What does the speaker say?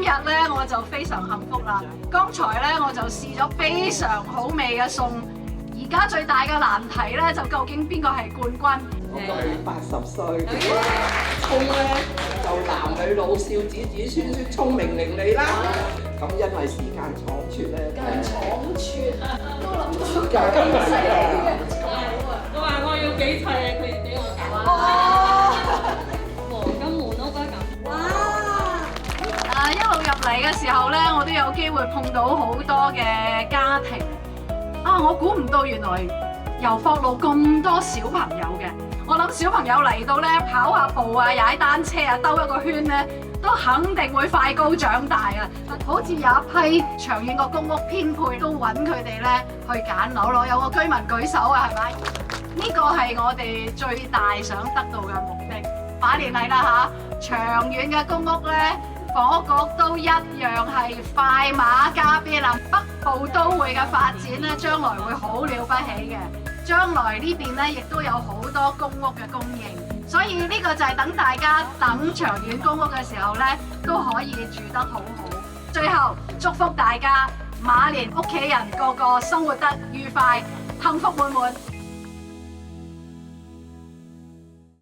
日咧我就非常幸福啦。剛才咧我就試咗非常好味嘅餸，而家最大嘅難題咧就究竟邊個係冠軍？我係80歲，葱咧就男女老少子子孫孫聰明伶俐啦。咁因為時間倉促咧，倉促都諗到今日犀利嘅。我話我要幾齊啊，佢哋俾我揀。黃金門屋啦咁。哇！一路入嚟嘅時候咧，我都有機會碰到好多嘅家庭。我估唔到原來遊霍路咁多小朋友嘅。我諗小朋友嚟到咧，跑下步啊，踩單車啊，兜一個圈咧，都肯定會快高長大啊！好似有一批長遠個公屋編配都揾佢哋咧去揀樓咯。有個居民舉手啊，係咪？呢個係我哋最大想得到嘅目的。馬年嚟啦嚇，長遠嘅公屋咧，房屋局都一樣係快馬加鞭啊！北部都會嘅發展咧，將來會好了不起嘅。將來呢邊咧，亦都有好多公屋嘅供應，所以呢個就係等大家等長遠公屋嘅時候咧，都可以住得好好。最後祝福大家馬年屋企人個個生活得愉快、幸福滿滿。